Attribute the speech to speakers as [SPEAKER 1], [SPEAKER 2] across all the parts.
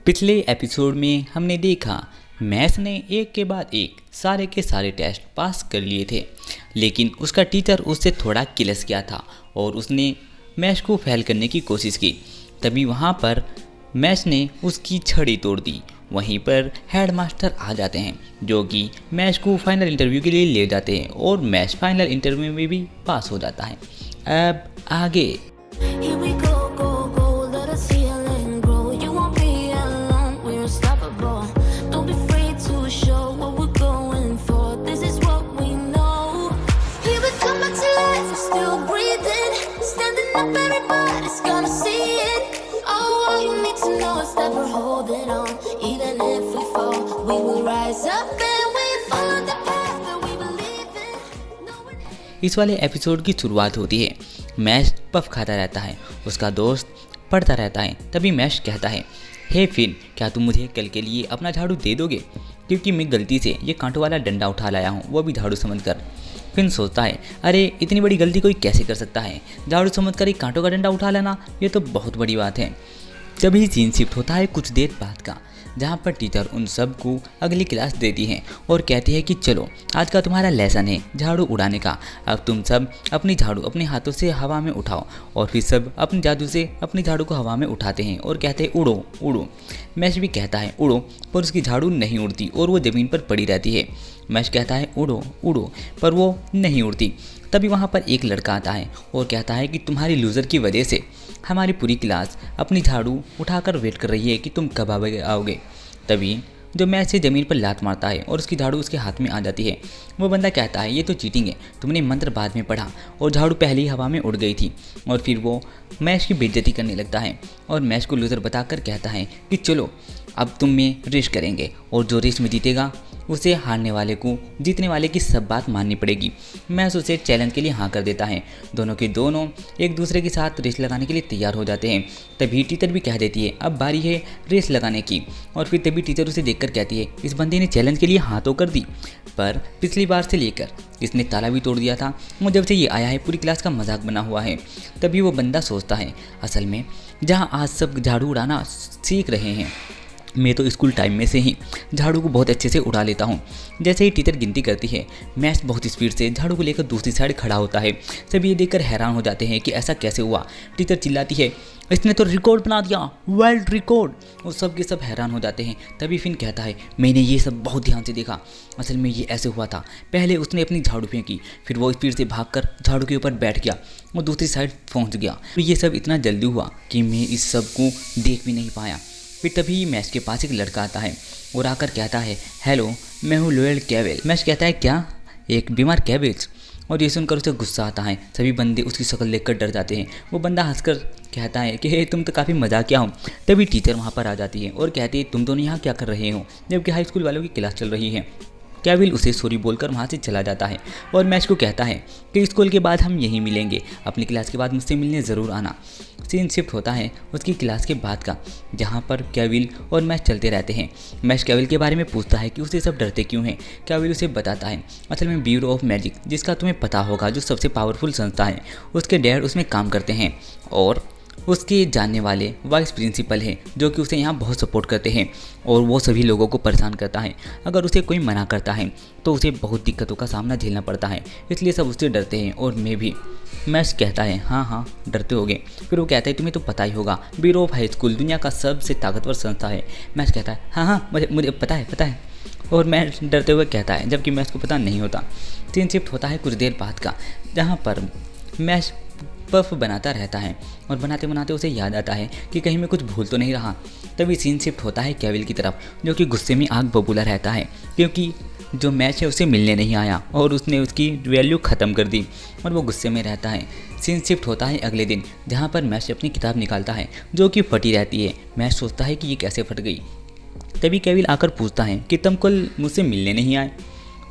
[SPEAKER 1] पिछले एपिसोड में हमने देखा मैथ्स ने एक के बाद एक सारे के सारे टेस्ट पास कर लिए थे, लेकिन उसका टीचर उससे थोड़ा किलस गया था और उसने मैथ्स को फेल करने की कोशिश की। तभी वहाँ पर मैथ्स ने उसकी छड़ी तोड़ दी। वहीं पर हेडमास्टर आ जाते हैं जो कि मैथ्स को फाइनल इंटरव्यू के लिए ले जाते हैं और मैथ्स फाइनल इंटरव्यू में भी पास हो जाता है। अब आगे
[SPEAKER 2] Here we go, go, go, let us heal and grow. You won't be alone, we're unstoppable. Don't be afraid to show what we're going for. This is what we know. Here we come back to life, we're still breathing. Standing up, everybody's gonna see it. Oh, all you need to know is that we're holding on. Even if we fall, we will rise up and we follow the path that we believe in. No, we're not.
[SPEAKER 1] इस वाले episode की शुरुआत होती है। Mash puff खाता रहता है, उसका दोस्त पढ़ता रहता है। तभी मैश कहता है, हे फिन, क्या तुम मुझे कल के लिए अपना झाड़ू दे दोगे? क्योंकि मैं गलती से ये कांटों वाला डंडा उठा लाया हूँ, वो भी झाड़ू समझकर। फिन सोचता है, अरे इतनी बड़ी गलती कोई कैसे कर सकता है? झाड़ू समझकर एक कांटों का डंडा उठा लेना, ये तो बहुत बड़ी बात है। तभी सीन शिफ्ट होता है कुछ देर बाद का, जहाँ पर टीचर उन सब को अगली क्लास देती है और कहती है कि चलो आज का तुम्हारा लेसन है झाड़ू उड़ाने का। अब तुम सब अपनी झाड़ू अपने हाथों से हवा में उठाओ। और फिर सब अपने जादू से अपनी झाड़ू को हवा में उठाते हैं और कहते हैं उड़ो उड़ो। मैश भी कहता है उड़ो, पर उसकी झाड़ू नहीं उड़ती और वो ज़मीन पर पड़ी रहती है। मैश कहता है उड़ो उड़ो, पर वो नहीं उड़ती। तभी वहाँ पर एक लड़का आता है और कहता है कि तुम्हारी लूज़र की वजह से हमारी पूरी क्लास अपनी झाड़ू उठाकर वेट कर रही है कि तुम कब आओगे। तभी जो मैच से ज़मीन पर लात मारता है और उसकी झाड़ू उसके हाथ में आ जाती है। वो बंदा कहता है ये तो चीटिंग है, तुमने मंत्र बाद में पढ़ा और झाड़ू पहले ही हवा में उड़ गई थी। और फिर वो मैच की बेइज्जती करने लगता है और मैच को लूज़र बताकर कहता है कि चलो अब तुम में रेस करेंगे और जो रेस में जीतेगा उसे हारने वाले को जीतने वाले की सब बात माननी पड़ेगी। मैच उसे चैलेंज के लिए हाँ कर देता है। दोनों के दोनों एक दूसरे के साथ रेस लगाने के लिए तैयार हो जाते हैं। तभी टीचर भी कह देती है अब बारी है रेस लगाने की। और फिर तभी टीचर उसे देखकर कहती है इस बंदे ने चैलेंज के लिए हाँ तो कर दी, पर पिछली बार से लेकर इसने ताला भी तोड़ दिया था और जब से ये आया है पूरी क्लास का मजाक बना हुआ है। तभी वो बंदा सोचता है असल में जहाँ आज सब झाड़ू उड़ाना सीख रहे हैं, मैं तो स्कूल टाइम में से ही झाड़ू को बहुत अच्छे से उड़ा लेता हूँ। जैसे ही टीचर गिनती करती है, मैच बहुत स्पीड से झाड़ू को लेकर दूसरी साइड खड़ा होता है। सभी ये देखकर हैरान हो जाते हैं कि ऐसा कैसे हुआ। टीचर चिल्लाती है इसने तो रिकॉर्ड बना दिया, वर्ल्ड रिकॉर्ड। और सब के सब हैरान हो जाते हैं। तभी फिन कहता है मैंने ये सब बहुत ध्यान से देखा, असल में ये ऐसे हुआ था। पहले उसने अपनी झाड़ू फेंकी, फिर वो स्पीड से भागकर झाड़ू के ऊपर बैठ गया और दूसरी साइड पहुँच गया। तो ये सब इतना जल्दी हुआ कि मैं इस सब को देख भी नहीं पाया। फिर तभी मैच के पास एक लड़का आता है और आकर कहता है हेलो, मैं हूँ लोयल कैवेल। मैच कहता है क्या, एक बीमार कैबेज? और ये सुनकर उसे गुस्सा आता है। सभी बंदे उसकी शक्ल देखकर डर जाते हैं। वो बंदा हंसकर कहता है कि हे तुम तो काफ़ी मजाकिया हो। तभी टीचर वहाँ पर आ जाती है और कहती है तुम दोनों यहाँ क्या कर रहे हो, जबकि हाई स्कूल वालों की क्लास चल रही है। कैविल उसे सॉरी बोलकर वहाँ से चला जाता है और मैच को कहता है कि स्कूल के बाद हम यहीं मिलेंगे, अपनी क्लास के बाद मुझसे मिलने ज़रूर आना। सीन शिफ्ट होता है उसकी क्लास के बाद का, जहाँ पर कैविल और मैच चलते रहते हैं। मैच कैविल के बारे में पूछता है कि उसे सब डरते क्यों हैं। कैविल उसे बताता है असल में ब्यूरो ऑफ मैजिक, जिसका तुम्हें पता होगा जो सबसे पावरफुल संस्था है, उसके डैड उसमें काम करते हैं और उसके जानने वाले वाइस प्रिंसिपल हैं जो कि उसे यहाँ बहुत सपोर्ट करते हैं और वो सभी लोगों को परेशान करता है। अगर उसे कोई मना करता है तो उसे बहुत दिक्कतों का सामना झेलना पड़ता है, इसलिए सब उससे डरते हैं और मैं भी। मैच कहता है हाँ हाँ डरते होगे। फिर वो कहता है तुम्हें तो पता ही होगा ब्यूरो ऑफ हाई स्कूल दुनिया का सबसे ताकतवर संस्था है। मैच कहता है हाँ हाँ मुझे पता है। और मैच डरते हुए कहता है, जबकि मैच को पता नहीं होता। सीन शिफ्ट होता है कुछ देर बाद का, जहाँ पर मैच पफ बनाता रहता है और बनाते बनाते उसे याद आता है कि कहीं मैं कुछ भूल तो नहीं रहा। तभी सीन शिफ्ट होता है कैविल की तरफ, जो कि गुस्से में आग बबूला रहता है क्योंकि जो मैच है उसे मिलने नहीं आया और उसने उसकी वैल्यू ख़त्म कर दी और वो गुस्से में रहता है। सीन शिफ्ट होता है अगले दिन, जहाँ पर मैच अपनी किताब निकालता है जो कि फटी रहती है। मैच सोचता है कि ये कैसे फट गई। तभी कैविल आकर पूछता है कि तुम कल मुझसे मिलने नहीं आए।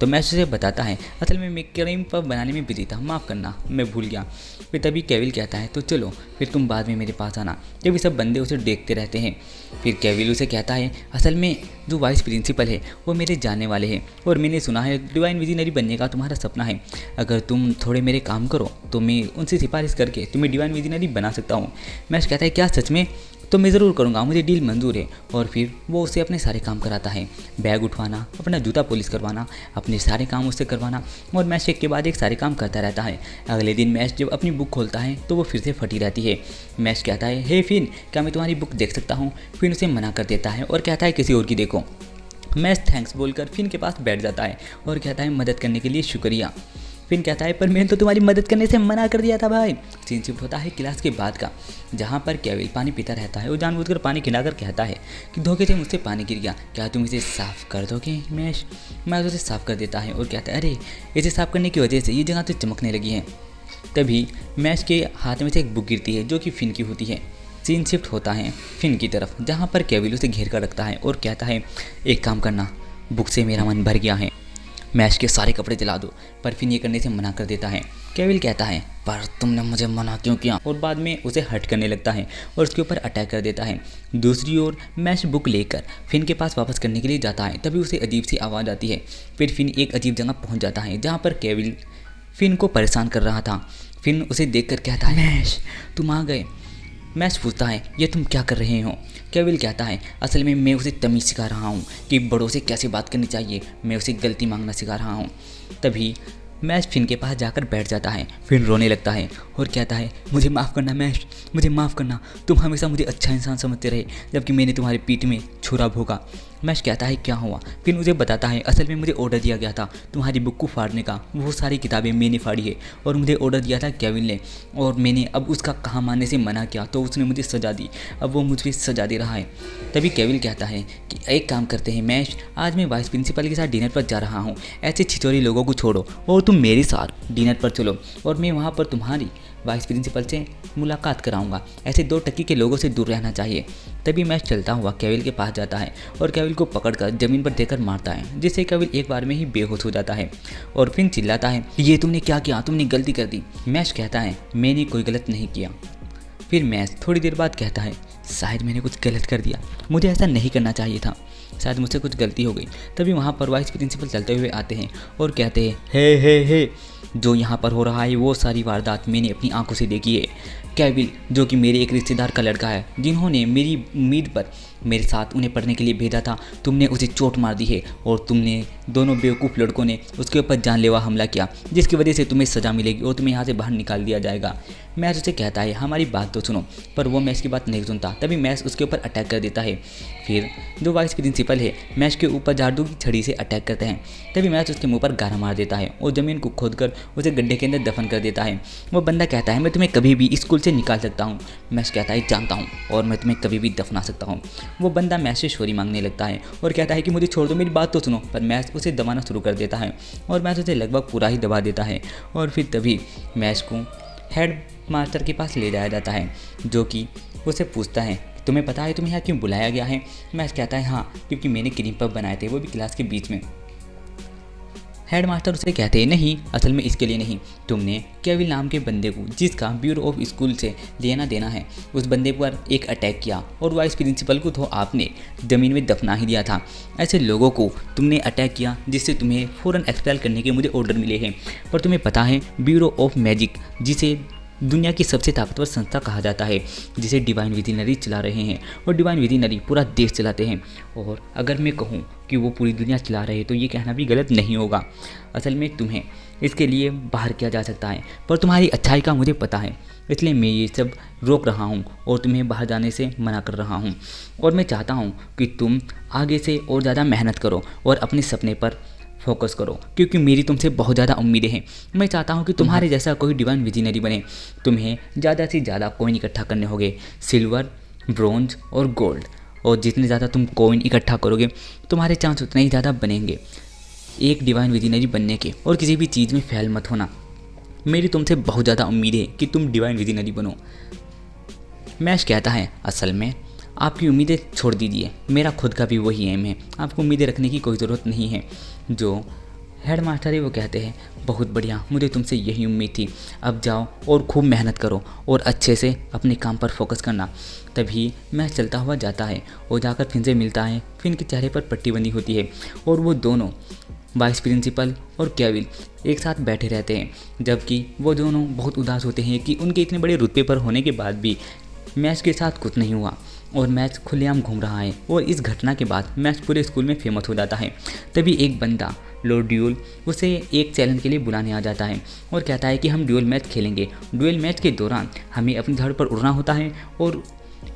[SPEAKER 1] तो मैच उसे बताता है असल में मैं क्रीम पफ बनाने में बिजी था, माफ़ करना मैं भूल गया। फिर तभी कैविल कहता है तो चलो फिर तुम बाद में मेरे पास आना। जब ये सब बंदे उसे देखते रहते हैं, फिर कैविल उसे कहता है असल में जो वाइस प्रिंसिपल है वो मेरे जानने वाले हैं और मैंने सुना है डिवाइन विजनरी बनने का तुम्हारा सपना है। अगर तुम थोड़े मेरे काम करो तो मैं उनसे सिफारिश करके तुम्हें डिवाइन विजनरी बना सकता हूँ। मैच कहता है क्या सच में? तो मैं ज़रूर करूँगा, मुझे डील मंजूर है। और फिर वो उसे अपने सारे काम कराता है, बैग उठवाना, अपना जूता पॉलिश करवाना, अपने सारे काम उससे करवाना। और मैश एक के बाद एक सारे काम करता रहता है। अगले दिन मैश जब अपनी बुक खोलता है तो वो फिर से फटी रहती है। मैश कहता है, हे फिन, क्या मैं तुम्हारी बुक देख सकता हूँ? फिन उसे मना कर देता है और कहता है किसी और की देखो। मैश थैंक्स बोलकर फिन के पास बैठ जाता है और कहता है मदद करने के लिए शुक्रिया। फिन कहता है पर मैंने तो तुम्हारी मदद करने से मना कर दिया था भाई। सीन शिफ्ट होता है क्लास के बाद का, जहाँ पर केविल पानी पीता रहता है। वो जानबूझकर पानी खिलाकर कहता है कि धोखे से मुझसे पानी गिर गया, क्या तुम इसे साफ़ कर दोगे मैश? मैश उसे साफ़ कर देता है और कहता है अरे इसे साफ़ करने की वजह से ये जगह तो चमकने लगी है। तभी मैश के हाथ में से एक बुक गिरती है जो कि फिन की होती है। सीन शिफ्ट होता है फिन की तरफ, जहाँ पर केविल उसे घेर कर रखता है और कहता है एक काम करना, बुक से मेरा मन भर गया है, मैश के सारे कपड़े जला दो। पर फिन ये करने से मना कर देता है। केविल कहता है पर तुमने मुझे मना क्यों किया? और बाद में उसे हर्ट करने लगता है और उसके ऊपर अटैक कर देता है। दूसरी ओर मैश बुक लेकर फिन के पास वापस करने के लिए जाता है। तभी उसे अजीब सी आवाज़ आती है। फिर फिन एक अजीब जगह पहुंच जाता है जहाँ पर केविल फिन को परेशान कर रहा था। फिन उसे देखकर कहता है मैश तुम आ गए। मैश पूछता है ये तुम क्या कर रहे हो? केविल कहता है असल में मैं उसे तमीज़ सिखा रहा हूँ कि बड़ों से कैसे बात करनी चाहिए, मैं उसे गलती मांगना सिखा रहा हूँ। तभी मैश फिन के पास जाकर बैठ जाता है। फिन रोने लगता है और कहता है मुझे माफ़ करना मैश, मुझे माफ़ करना, तुम हमेशा मुझे अच्छा इंसान समझते रहे जबकि मैंने तुम्हारे पीठ में छुरा भोगा। मैश कहता है क्या हुआ? फिर मुझे बताता है असल में मुझे ऑर्डर दिया गया था तुम्हारी बुक को फाड़ने का, वो सारी किताबें मैंने फाड़ी है और मुझे ऑर्डर दिया था केविल ने, और मैंने अब उसका कहा मानने से मना किया तो उसने मुझे सज़ा दी, अब वो मुझे सज़ा दे रहा है। तभी केविल कहता है कि एक काम करते हैं मैश, आज मैं वाइस प्रिंसिपल के साथ डिनर पर जा रहा हूँ, ऐसे छिछोरी लोगों को छोड़ो और तुम मेरे साथ डिनर पर चलो और मैं वहाँ पर तुम्हारी वाइस प्रिंसिपल से मुलाकात कराऊंगा, ऐसे 2 टक्की के लोगों से दूर रहना चाहिए। तभी मैश चलता हुआ केविल के पास जाता है और केविल को पकड़कर ज़मीन पर देकर मारता है, जिससे केविल एक बार में ही बेहोश हो जाता है। और फिर चिल्लाता है ये तुमने क्या किया, तुमने गलती कर दी। मैश कहता है मैंने कोई गलत नहीं किया। फिर मैश थोड़ी देर बाद कहता है शायद मैंने कुछ गलत कर दिया, मुझे ऐसा नहीं करना चाहिए था, शायद मुझसे कुछ गलती हो गई। तभी वहाँ पर वाइस प्रिंसिपल चलते हुए आते हैं और कहते हैं हे जो यहाँ पर हो रहा है वो सारी वारदात मैंने अपनी आंखों से देखी है। केविल जो कि मेरे एक रिश्तेदार का लड़का है, जिन्होंने मेरी उम्मीद पर मेरे साथ उन्हें पढ़ने के लिए भेजा था, तुमने उसे चोट मार दी है और तुमने दोनों बेवकूफ़ लड़कों ने उसके ऊपर जानलेवा हमला किया, जिसकी वजह से तुम्हें सज़ा मिलेगी और तुम्हें यहाँ से बाहर निकाल दिया जाएगा। मैश उसे कहता है हमारी बात तो सुनो, पर वो मैश की बात नहीं सुनता। तभी मैश उसके ऊपर अटैक कर देता है। फिर जो वाइस प्रिंसिपल है मैश के ऊपर जादू की छड़ी से अटैक करते हैं। तभी मैश उसके मुंह पर गारा मार देता है और ज़मीन को खोदकर उसे गड्ढे के अंदर दफन कर देता है। वो बंदा कहता है मैं तुम्हें कभी भी स्कूल से निकाल सकता हूँ। मैश कहता है जानता हूँ और मैं तुम्हें कभी भी दफना सकता हूँ। वो बंदा मैश से सॉरी मांगने लगता है और कहता है कि मुझे छोड़ दो, मेरी बात तो सुनो। पर मैश उसे दबाना शुरू कर देता है और मैश उसे लगभग पूरा ही दबा देता है। और फिर तभी मैश को हेड मास्टर के पास ले जाया जाता है, जो कि उसे पूछता है तुम्हें पता है तुम्हें यहाँ क्यों बुलाया गया है? मैश कहता है हाँ, क्योंकि मैंने क्रीम पफ बनाए थे, वो भी क्लास के बीच में। हेड मास्टर उसे कहते हैं नहीं, असल में इसके लिए नहीं, तुमने केविल नाम के बंदे को, जिसका ब्यूरो ऑफ स्कूल से लेना देना है, उस बंदे पर एक अटैक किया और वाइस प्रिंसिपल को तो आपने ज़मीन में दफना ही दिया था। ऐसे लोगों को तुमने अटैक किया जिससे तुम्हें फ़ौरन एक्सपेल करने के मुझे ऑर्डर मिले हैं। पर तुम्हें पता है ब्यूरो ऑफ मैजिक, जिसे दुनिया की सबसे ताकतवर संस्था कहा जाता है, जिसे डिवाइन विजनरी चला रहे हैं और डिवाइन विजनरी पूरा देश चलाते हैं। और अगर मैं कहूँ कि वो पूरी दुनिया चला रहे हैं तो ये कहना भी गलत नहीं होगा। असल में तुम्हें इसके लिए बाहर किया जा सकता है, पर तुम्हारी अच्छाई का मुझे पता है, इसलिए मैं ये सब रोक रहा हूँ और तुम्हें बाहर जाने से मना कर रहा हूँ। और मैं चाहता हूँ कि तुम आगे से और ज़्यादा मेहनत करो और अपने सपने पर फोकस करो, क्योंकि मेरी तुमसे बहुत ज़्यादा उम्मीदें हैं। मैं चाहता हूँ कि तुम्हारे जैसा कोई डिवाइन विजनरी बने। तुम्हें ज़्यादा से ज़्यादा कॉइन इकट्ठा करने होंगे, सिल्वर, ब्रोंज और गोल्ड। और जितने ज़्यादा तुम कॉइन इकट्ठा करोगे तुम्हारे चांस उतने ही ज़्यादा बनेंगे एक डिवाइन विजनरी बनने के। और किसी भी चीज़ में फेल मत होना। मेरी तुमसे बहुत ज़्यादा उम्मीद है कि तुम डिवाइन विजनरी बनो। मैश कहता है असल में आपकी उम्मीदें छोड़ दीजिए, मेरा खुद का भी वही एम है, आपको उम्मीदें रखने की कोई ज़रूरत नहीं है। जो हेड मास्टर है वो कहते हैं बहुत बढ़िया, मुझे तुमसे यही उम्मीद थी, अब जाओ और खूब मेहनत करो और अच्छे से अपने काम पर फोकस करना। तभी मैश चलता हुआ जाता है और जाकर फिन से मिलता है। फिन के चेहरे पर पट्टी बंधी होती है और वो दोनों वाइस प्रिंसिपल और केविल एक साथ बैठे रहते हैं, जबकि वो दोनों बहुत उदास होते हैं कि उनके इतने बड़े रुतबे पर होने के बाद भी मैश के साथ कुछ नहीं हुआ। और मैच खुलेआम घूम रहा है। और इस घटना के बाद मैच पूरे स्कूल में फेमस हो जाता है। तभी एक बंदा लॉर्ड ड्यूल उसे एक चैलेंज के लिए बुलाने आ जाता है और कहता है कि हम ड्यूल मैच खेलेंगे। ड्यूल मैच के दौरान हमें अपनी झाड़ू पर उड़ना होता है और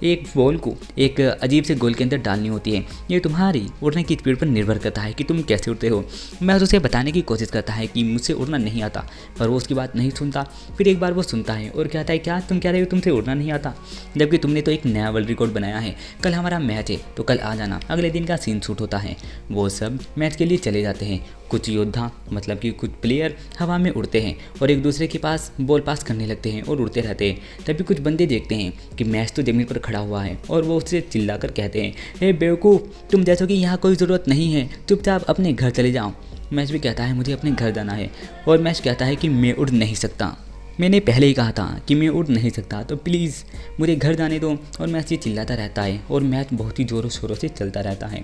[SPEAKER 1] एक बॉल को एक अजीब से गोल के अंदर डालनी होती है। ये तुम्हारी उड़ने की स्पीड पर निर्भर करता है कि तुम कैसे उड़ते हो। मैच उसे बताने की कोशिश करता है कि मुझसे उड़ना नहीं आता, पर वो उसकी बात नहीं सुनता। फिर एक बार वो सुनता है और कहता है क्या तुम कह रहे हो तुमसे उड़ना नहीं आता, जबकि तुमने तो एक नया वर्ल्ड रिकॉर्ड बनाया है। कल हमारा मैच है तो कल आ जाना। अगले दिन का सीन शूट होता है। वो सब मैच के लिए चले जाते हैं। कुछ योद्धा मतलब कि कुछ प्लेयर हवा में उड़ते हैं और एक दूसरे के पास बॉल पास करने लगते हैं और उड़ते रहते हैं। तभी कुछ बंदे देखते हैं कि मैच तो ज़मीन पर खड़ा हुआ है और वो उससे चिल्लाकर कहते हैं, हे बेवकूफ़, तुम जैसों कि यहाँ कोई ज़रूरत नहीं है, चुपचाप अपने घर चले जाओ। मैच भी कहता है मुझे अपने घर जाना है और मैच कहता है कि मैं उड़ नहीं सकता, मैंने पहले ही कहा था कि मैं उड़ नहीं सकता, तो प्लीज़ मुझे घर जाने दो। और मैच ये चिल्लाता रहता है और मैच बहुत ही ज़ोरों शोरों से चलता रहता है।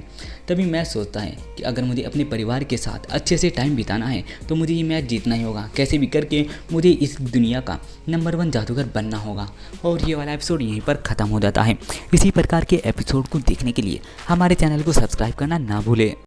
[SPEAKER 1] तभी मैच सोचता है कि अगर मुझे अपने परिवार के साथ अच्छे से टाइम बिताना है तो मुझे ये मैच जीतना ही होगा। कैसे भी करके मुझे इस दुनिया का नंबर 1 जादूगर बनना होगा। और ये वाला एपिसोड यहीं पर ख़त्म हो जाता है। इसी प्रकार के एपिसोड को देखने के लिए हमारे चैनल को सब्सक्राइब करना ना भूलें।